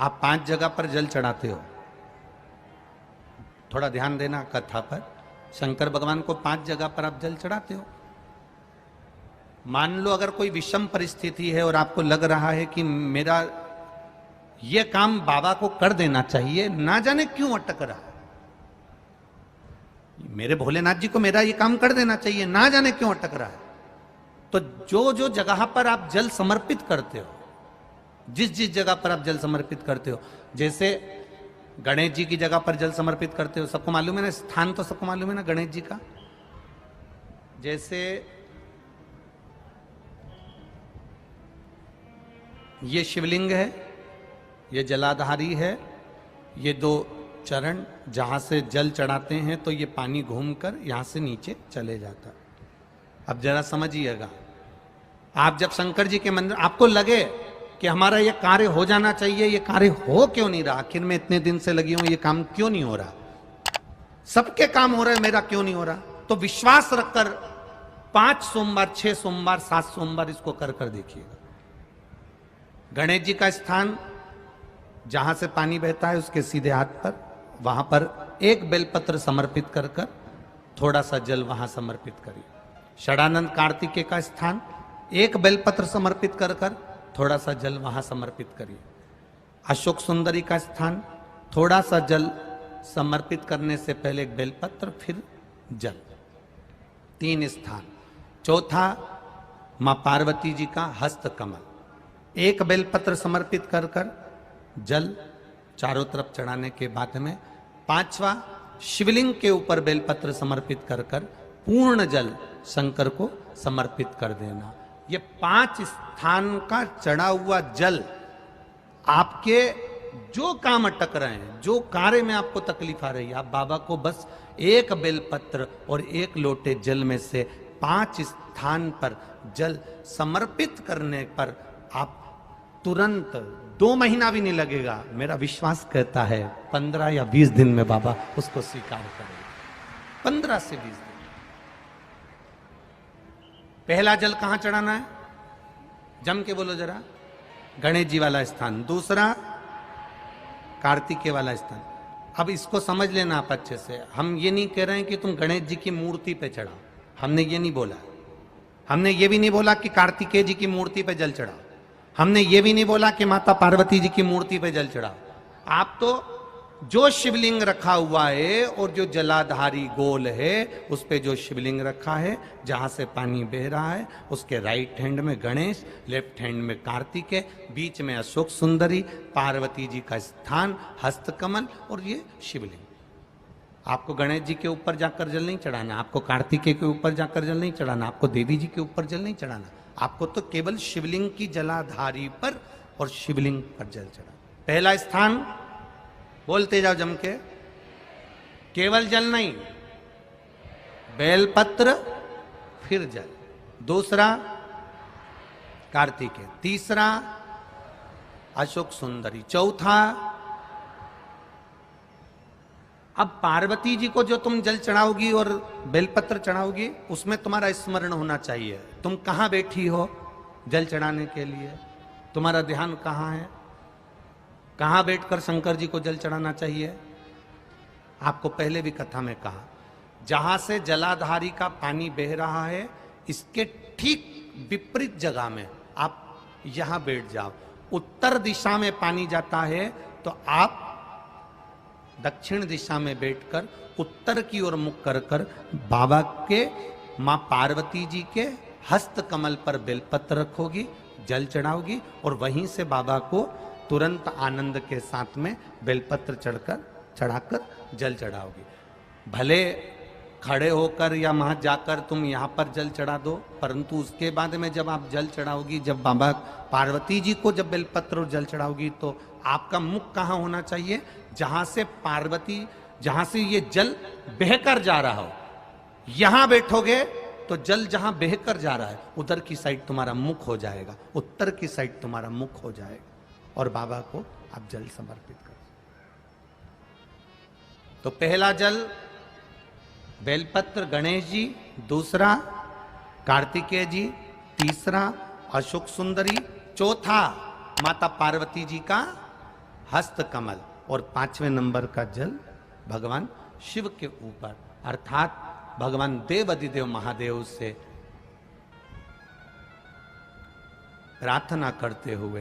आप 5 जगह पर जल चढ़ाते हो, थोड़ा ध्यान देना कथा पर। शंकर भगवान को 5 जगह पर आप जल चढ़ाते हो। मान लो अगर कोई विषम परिस्थिति है और आपको लग रहा है कि मेरा ये काम बाबा को कर देना चाहिए, ना जाने क्यों अटक रहा है, मेरे भोलेनाथ जी को मेरा ये काम कर देना चाहिए, ना जाने क्यों अटक रहा है, तो जो जो जगह पर आप जल समर्पित करते हो, जिस जिस जगह पर आप जल समर्पित करते हो, जैसे गणेश जी की जगह पर जल समर्पित करते हो, सबको मालूम है ना, स्थान तो सबको मालूम है ना गणेश जी का। जैसे ये शिवलिंग है, ये जलाधारी है, ये 2 चरण जहां से जल चढ़ाते हैं तो ये पानी घूमकर यहां से नीचे चले जाता है। अब जरा समझिएगा, आप जब शंकर जी के मंदिर, आपको लगे कि हमारा ये कार्य हो जाना चाहिए, ये कार्य हो क्यों नहीं रहा, आखिर में इतने दिन से लगी हूं, ये काम क्यों नहीं हो रहा, सबके काम हो रहे हैं, मेरा क्यों नहीं हो रहा, तो विश्वास रखकर 5 सोमवार, 6 सोमवार, 7 सोमवार इसको कर कर देखिएगा। गणेश जी का स्थान जहां से पानी बहता है उसके सीधे हाथ पर, वहां पर एक बेलपत्र समर्पित कर कर थोड़ा सा जल वहां समर्पित करिए। षडानंद कार्तिकेय का स्थान, एक बेलपत्र समर्पित कर कर थोड़ा सा जल वहां समर्पित करिए। अशोक सुंदरी का स्थान, थोड़ा सा जल समर्पित करने से पहले एक बेलपत्र, फिर जल। 3 स्थान। चौथा, मां पार्वती जी का हस्त कमल, एक बेलपत्र समर्पित कर कर जल चारों तरफ चढ़ाने के बाद में 5वां, शिवलिंग के ऊपर बेलपत्र समर्पित कर कर पूर्ण जल शंकर को समर्पित कर देना। ये 5 स्थान का चढ़ा हुआ जल आपके जो काम अटक रहे हैं, जो कार्य में आपको तकलीफ आ रही है, आप बाबा को बस एक बेलपत्र और एक लोटे जल में से 5 स्थान पर जल समर्पित करने पर आप तुरंत 2 महीना भी नहीं लगेगा, मेरा विश्वास कहता है 15 या 20 दिन में बाबा उसको स्वीकार करेगा। 15 से 20 दिन। पहला जल कहां चढ़ाना है, जम के बोलो जरा, गणेश जी वाला स्थान। दूसरा, कार्तिकेय वाला स्थान। अब इसको समझ लेना आप अच्छे से, हम ये नहीं कह रहे हैं कि तुम गणेश जी की मूर्ति पे चढ़ाओ, हमने ये नहीं बोला। हमने ये भी नहीं बोला कि कार्तिकेय जी की मूर्ति पे जल चढ़ाओ, हमने ये भी नहीं बोला कि माता पार्वती जी की मूर्ति पे जल चढ़ाओ। आप तो जो शिवलिंग रखा हुआ है और जो जलाधारी गोल है उस पे जो शिवलिंग रखा है, जहां से पानी बह रहा है, उसके राइट हैंड में गणेश, लेफ्ट हैंड में कार्तिकेय, बीच में अशोक सुंदरी, पार्वती जी का स्थान, हस्तकमल और ये शिवलिंग। आपको गणेश जी के ऊपर जाकर जल नहीं चढ़ाना, आपको कार्तिकेय के ऊपर जाकर जल नहीं चढ़ाना, आपको देवी जी के ऊपर जल नहीं चढ़ाना, आपको तो केवल शिवलिंग की जलाधारी पर और शिवलिंग पर जल चढ़ा। पहला स्थान, बोलते जाओ जम के, केवल जल नहीं, बेलपत्र फिर जल। दूसरा, कार्तिकेय। तीसरा, अशोक सुंदरी। चौथा, अब पार्वती जी को जो तुम जल चढ़ाओगी और बेलपत्र चढ़ाओगी, उसमें तुम्हारा स्मरण होना चाहिए, तुम कहां बैठी हो जल चढ़ाने के लिए, तुम्हारा ध्यान कहां है, कहां बैठकर शंकर जी को जल चढ़ाना चाहिए। आपको पहले भी कथा में कहा, जहां से जलाधारी का पानी बह रहा है, इसके ठीक विपरीत जगह में आप यहां बैठ जाओ। उत्तर दिशा में पानी जाता है तो आप दक्षिण दिशा में बैठकर उत्तर की ओर मुख कर कर बाबा के, मां पार्वती जी के हस्त कमल पर बेलपत्र रखोगी, जल चढ़ाओगी और वहीं से बाबा को तुरंत आनंद के साथ में बेलपत्र चढ़ाकर जल चढ़ाओगी। भले खड़े होकर या वहां जाकर तुम यहां पर जल चढ़ा दो, परंतु उसके बाद में जब आप जल चढ़ाओगी, जब बाबा पार्वती जी को जब बेलपत्र और जल चढ़ाओगी, तो आपका मुख कहां होना चाहिए, जहां से पार्वती, जहां से ये जल बहकर जा रहा हो, यहां बैठोगे तो जल जहां बहकर जा रहा है उधर की साइड तुम्हारा मुख हो जाएगा, उत्तर की साइड तुम्हारा मुख हो जाएगा और बाबा को आप जल समर्पित करो। तो पहला जल बेलपत्र गणेश जी, दूसरा कार्तिकेय जी, तीसरा अशोक सुंदरी, चौथा माता पार्वती जी का हस्त कमल और 5वें नंबर का जल भगवान शिव के ऊपर, अर्थात भगवान देवाधिदेव महादेव से प्रार्थना करते हुए